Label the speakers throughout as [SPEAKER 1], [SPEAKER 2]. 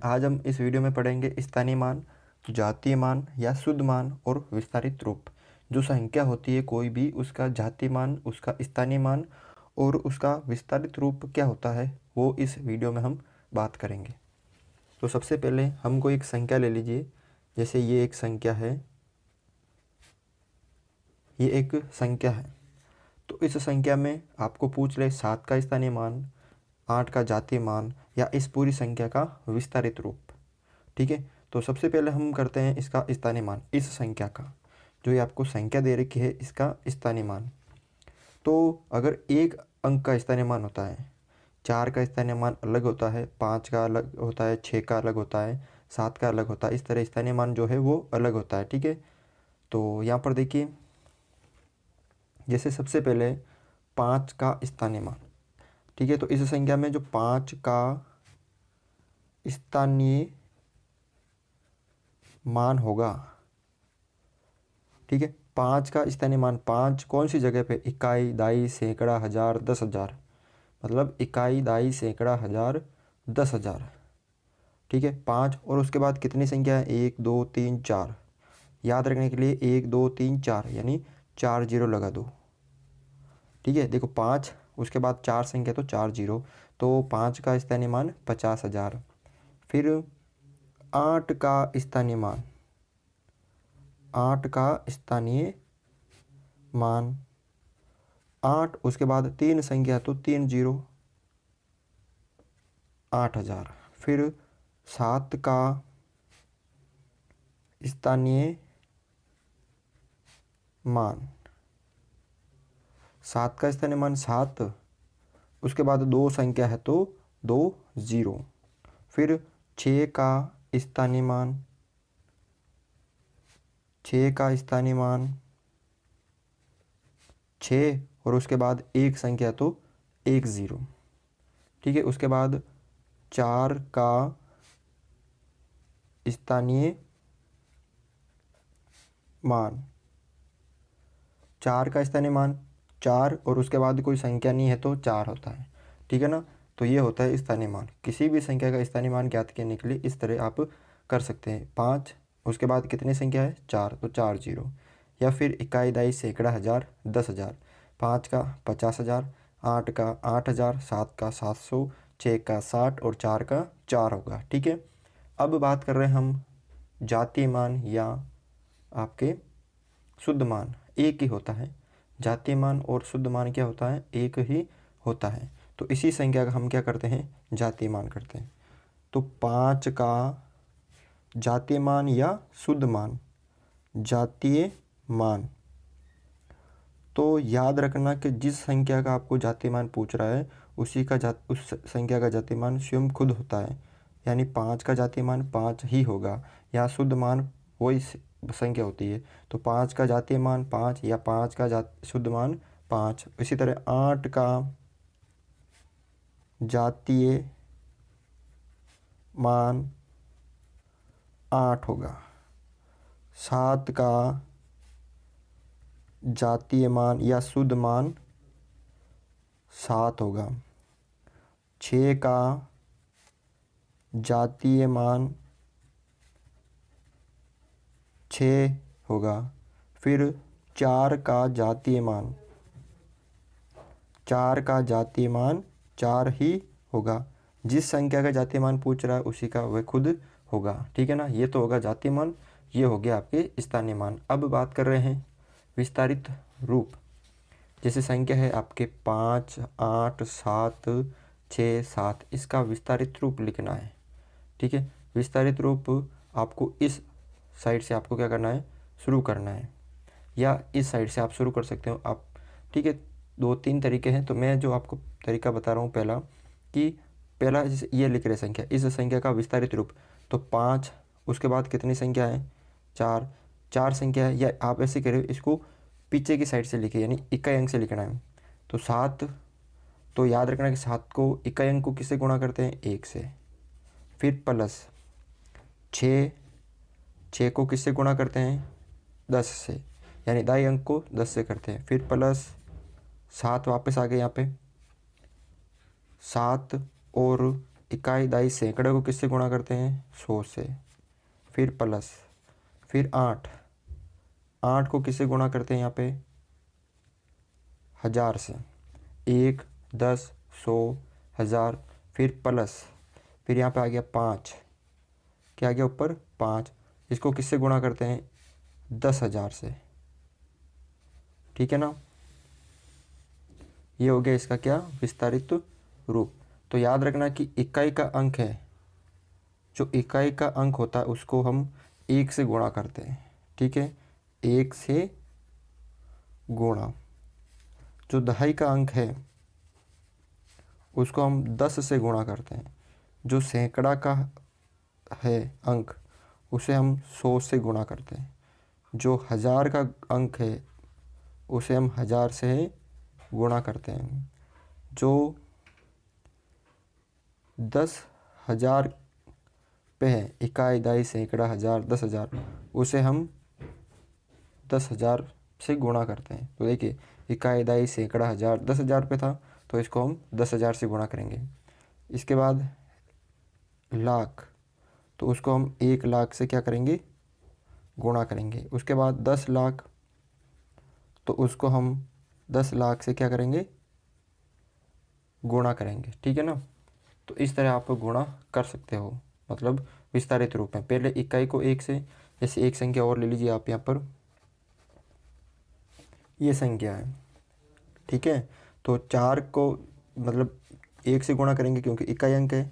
[SPEAKER 1] आज हम इस वीडियो में पढ़ेंगे स्थानीय मान, जातीय मान या शुद्ध मान और विस्तारित रूप। जो संख्या होती है कोई भी, उसका जातीय मान, उसका स्थानीय मान और उसका विस्तारित रूप क्या होता है, वो इस वीडियो में हम बात करेंगे। तो सबसे पहले हमको एक संख्या ले लीजिए। जैसे ये एक संख्या है, ये एक संख्या है। तो इस संख्या में आपको पूछ ले 7 का स्थानीय मान, 8 का जातीय मान या इस पूरी संख्या का विस्तारित रूप। ठीक है, तो सबसे पहले हम करते हैं इसका स्थानीय मान, इस संख्या का। जो ये आपको संख्या दे रखी है, इसका स्थानीय मान। तो अगर एक अंक का स्थानीय मान होता है, 4 का स्थानीय मान अलग होता है, 5 का अलग होता है, 6 का अलग होता है, 7 का अलग होता है। इस तरह स्थानीय मान जो है वो अलग होता है। ठीक है, तो यहाँ पर देखिए, जैसे सबसे पहले 5 का स्थानीय मान। ठीक है, तो इस संख्या में जो 5 का स्थानीय मान होगा, ठीक है, 5 का स्थानीय मान, 5 कौन सी जगह पे, इकाई, दाई, सैकड़ा, हज़ार, 10,000। मतलब इकाई, दाई, सैकड़ा, हज़ार, 10,000। ठीक है, 5 और उसके बाद कितनी संख्या है, 1 2 3 4। याद रखने के लिए 1 2 3 4 यानी 4 जीरो लगा दो। ठीक है, देखो 5 उसके बाद 4 संख्या तो 4 जीरो, तो 5 का स्थानीय मान 50,000। फिर 8 का स्थानीय मान, 8 का स्थानीय मान 8 उसके बाद 3 संख्या तो 3 जीरो, 8,000। फिर 7 का स्थानीय मान, 7 का स्थानीय मान 7 उसके बाद 2 संख्या है तो 2 जीरो। फिर 6 का स्थानीय मान, 6 का स्थानीय मान 6 और उसके बाद 1 संख्या तो 1 जीरो। ठीक है, उसके बाद 4 का स्थानीय मान, 4 का स्थानीय मान 4 और उसके बाद कोई संख्या नहीं है तो 4 होता है। ठीक है ना, तो ये होता है स्थानीय मान। किसी भी संख्या का स्थानीय मान ज्ञात करने के लिए इस तरह आप कर सकते हैं। 5 उसके बाद कितनी संख्या है, 4 तो 4 जीरो। या फिर इकाई, दाई, सैकड़ा, हज़ार, 10,000। 5 का 50,000, 8 का 8,000, 7 का 700, 6 का 60 और 4 का 4 होगा। ठीक है, अब बात कर रहे हैं हम जातीय मान या आपके शुद्ध मान। एक ही होता है, जातीय मान और शुद्ध मान क्या होता है, एक ही होता है। तो इसी संख्या का हम क्या करते हैं, जातीय मान करते हैं। तो 5 का जातीय मान या शुद्ध मान, जातीय मान। तो याद रखना कि जिस संख्या का आपको जातीय मान पूछ रहा है उस संख्या का जातीय मान स्वयं खुद होता है। यानी 5 का जातीय मान 5 ही होगा, या शुद्ध मान वही संख्या होती है। तो 5 का जातीय मान 5 या 5 का शुद्ध मान 5। इसी तरह 8 का जातीय मान 8 होगा, 7 का जातीय मान या शुद्ध मान 7 होगा, 6 का जातीय मान 6 होगा। फिर 4 का जातीय मान, 4 का जातीय मान 4 ही होगा। जिस संख्या का जातीय मान पूछ रहा है उसी का वह खुद होगा। ठीक है ना, ये तो होगा जातीय मान, ये हो गया आपके स्थानीय मान। अब बात कर रहे हैं विस्तारित रूप। जैसे संख्या है आपके 5 8 7 6 7, इसका विस्तारित रूप लिखना है। ठीक है, विस्तारित रूप आपको इस साइड से आपको क्या करना है, शुरू करना है, या इस साइड से आप शुरू कर सकते हो आप। ठीक है, 2-3 तरीके हैं, तो मैं जो आपको तरीका बता रहा हूँ पहला, कि पहला ये लिख रहे संख्या, इस संख्या का विस्तारित रूप। तो 5 उसके बाद कितनी संख्या है, 4, 4 संख्या है। या आप ऐसे करें, इसको पीछे की साइड से लिखे, यानी इकाई अंक से लिखना है। तो 7, तो याद रखना कि 7 को इकाई अंक को किससे गुणा करते हैं, 1 से। फिर प्लस 6, 6 को किससे गुणा करते हैं, 10 से, यानी दाई अंक को 10 से करते हैं। फिर प्लस 7 वापस आ गए यहाँ पे, 7 और इकाई दाई सैकड़े को किससे गुणा करते हैं? 100 से। फिर प्लस, फिर 8, 8 को किससे गुणा करते हैं यहाँ पे? 1000 से। 1, 10, 100, 1000, फिर प्लस, फिर यहाँ पे आ गया 5, क्या आ गया ऊपर? 5। इसको किससे गुणा करते हैं? 10,000 से। ठीक है ना? ये हो गया इसका क्या? विस्तारित रूप। तो याद रखना कि इकाई का अंक है, जो इकाई का अंक होता है उसको हम 1 से गुणा करते हैं। ठीक है, 1 से गुणा। जो दहाई का अंक है उसको हम 10 से गुणा करते हैं। जो सैकड़ा का है अंक उसे हम 100 से गुणा करते हैं। जो 1000 का अंक है उसे हम 1000 से गुणा करते हैं। जो 10,000 पे है, इकाई दाई सैकड़ा हज़ार 10,000, उसे हम 10,000 से गुणा करते हैं। तो देखिए, इकाई दाई सैकड़ा हज़ार 10,000 पे था तो इसको हम 10,000 से गुणा करेंगे। इसके बाद लाख, तो उसको हम 1 लाख से क्या करेंगे? गुणा करेंगे। उसके बाद 10 लाख, तो उसको हम 10 लाख से क्या करेंगे? गुणा करेंगे। ठीक है ना? तो इस तरह आप गुणा कर सकते हो, मतलब विस्तारित रूप में। पहले इकाई को 1 से, जैसे एक संख्या और ले लीजिए आप यहाँ पर, ये संख्या है। ठीक है, तो 4 को मतलब 1 से गुणा करेंगे क्योंकि इकाई अंक है।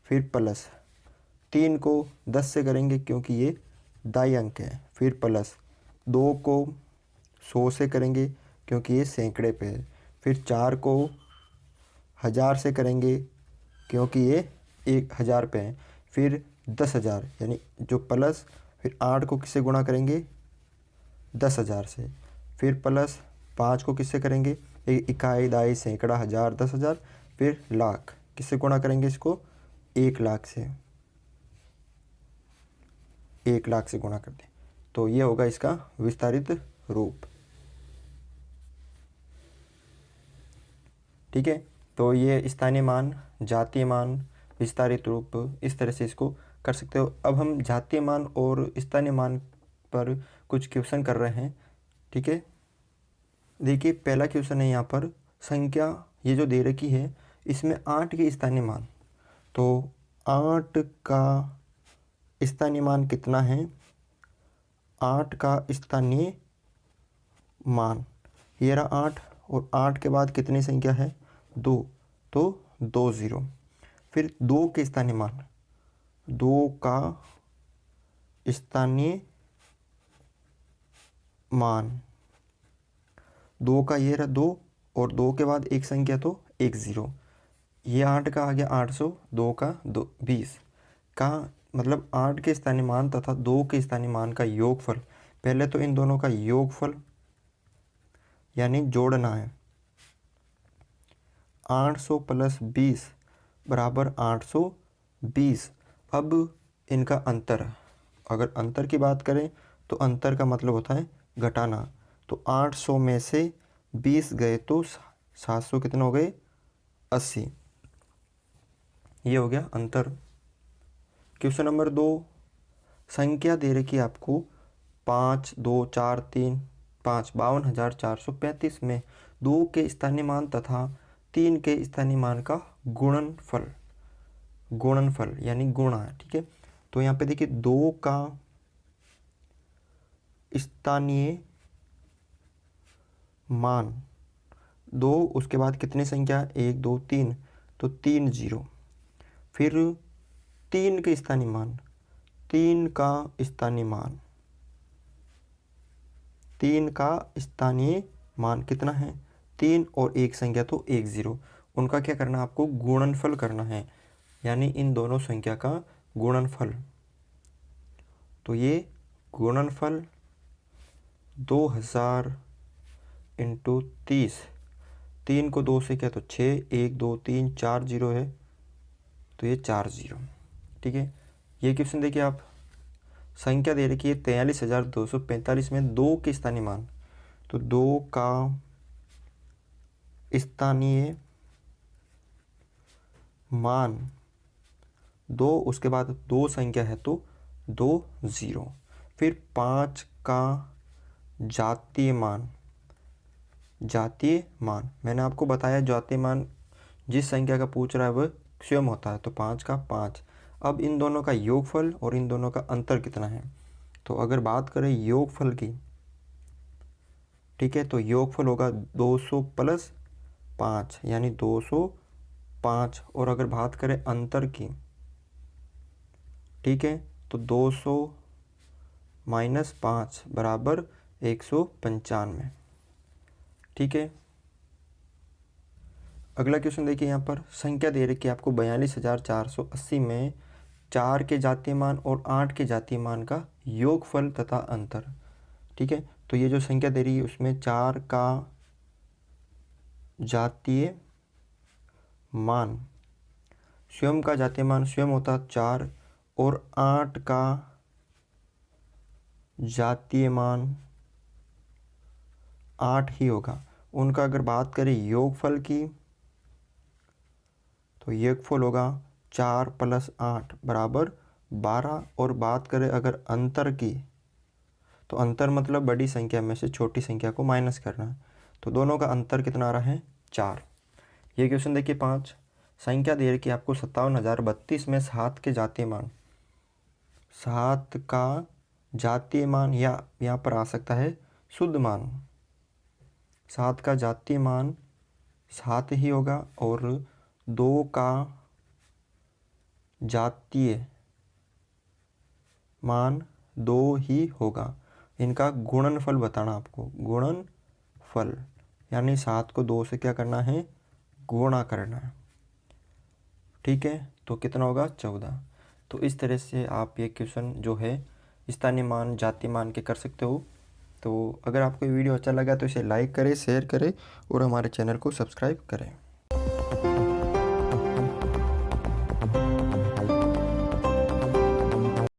[SPEAKER 1] फिर प्लस 3 को 10 से करेंगे क्योंकि ये दाई अंक है। फिर प्लस 2 को 100 से करेंगे क्योंकि ये सैकड़े पे है। फिर 4 को 1000 से करेंगे क्योंकि ये 1000 पे है। फिर 10,000 यानी जो प्लस, फिर 8 को किससे गुणा करेंगे? 10,000 से। फिर प्लस 5 को किससे करेंगे? इकाई दाई सैकड़ा हज़ार 10,000। फिर लाख, किससे गुणा करेंगे इसको? 1 लाख से। 1 लाख से गुणा कर दें तो ये होगा इसका विस्तारित रूप। ठीक है, तो ये स्थानीय मान, जातीय मान, विस्तारित रूप, इस तरह से इसको कर सकते हो। अब हम जातीय मान और स्थानीय मान पर कुछ क्वेश्चन कर रहे हैं। ठीक है, देखिए पहला क्वेश्चन है यहाँ पर, संख्या ये जो दे रखी है इसमें 8 के स्थानीय मान, तो 8 का स्थानीय मान कितना है? 8 का स्थानीय मान ये रहा 8, और 8 के बाद कितनी संख्या है? 2, तो 2 0। फिर 2 के स्थानीय मान, 2 का स्थानीय मान, 2 का ये रहा 2, और 2 के बाद एक संख्या तो 1 0। ये 8 का आ गया 800, 2 का 2 20 का, मतलब 8 के स्थानीय मान तथा 2 के स्थानीय मान का योगफल। पहले तो इन दोनों का योगफल यानी जोड़ना है। 800 प्लस 20 बराबर 820। अब इनका अंतर, अगर अंतर की बात करें तो अंतर का मतलब होता है घटाना। तो 800 में से 20 गए तो 700 कितने हो गए? 80। ये हो गया अंतर। क्वेश्चन नंबर 2, संख्या दे रखी है आपको 5 2 4 3 5, 52,435 में 2 के स्थानीय मान तथा 3 के स्थानीय मान का गुणनफल, गुणनफल यानी गुणा है। ठीक है, तो यहाँ पे देखिए 2 का स्थानीय मान 2, उसके बाद कितनी संख्या? 1 2 3, तो 3 0। फिर 3 के स्थानीय मान, 3 का स्थानीय मान, 3 का स्थानीय मान कितना है? 3 और एक संख्या तो 1 0। उनका क्या करना है आपको? गुणनफल करना है, यानी इन दोनों संख्या का गुणनफल। तो ये गुणनफल 2000 इंटू 30, 3 को 2 से क्या तो 6, 1 2 3 4 0 है, तो ये 4 0। ठीक है, ये क्वेश्चन देखिए आप, संख्या दे रखी है 43,245 में 2 के स्थानीय मान, तो 2 का स्थानीय मान 2 उसके बाद 2 संख्या है तो 2 0। फिर 5 का जातीय मान, जातीय मान मैंने आपको बताया जातीय मान जिस संख्या का पूछ रहा है वह स्वयं होता है, तो 5 का 5। अब इन दोनों का योगफल और इन दोनों का अंतर कितना है, तो अगर बात करें योगफल की, ठीक है, तो योगफल होगा 200 प्लस 5 यानी 205। और अगर बात करें अंतर की, ठीक है, तो 200 माइनस 5 बराबर 195। ठीक है, अगला क्वेश्चन देखिए, यहाँ पर संख्या दे रखी है आपको 42,480 में 4 के जातीय मान और 8 के जातीय मान का योगफल तथा अंतर। ठीक है, तो ये जो संख्या दे रही है उसमें 4 का जातीय मान, स्वयं का जातीय मान स्वयं होता 4 और 8 का जातीय मान 8 ही होगा। उनका अगर बात करें योगफल की, तो योगफल होगा 4 प्लस 8 बराबर 12। और बात करें अगर अंतर की, तो अंतर मतलब बड़ी संख्या में से छोटी संख्या को माइनस करना है, तो दोनों का अंतर कितना आ रहा है 4। ये क्वेश्चन देखिए 5, संख्या दे रखी है आपको 57,032 में 7 के जातीय मान, 7 का जातीय मान या यहाँ पर आ सकता है शुद्ध मान, 7 का जातीय मान 7 ही होगा और 2 का जातीय मान 2 ही होगा। इनका गुणनफल बताना आपको, गुणनफल यानी 7 को 2 से क्या करना है, गुणा करना है। ठीक है, तो कितना होगा 14। तो इस तरह से आप ये क्वेश्चन जो है स्थानीय मान जातीय मान के कर सकते हो। तो अगर आपको ये वीडियो अच्छा लगा तो इसे लाइक करें, शेयर करें और हमारे चैनल को सब्सक्राइब करें।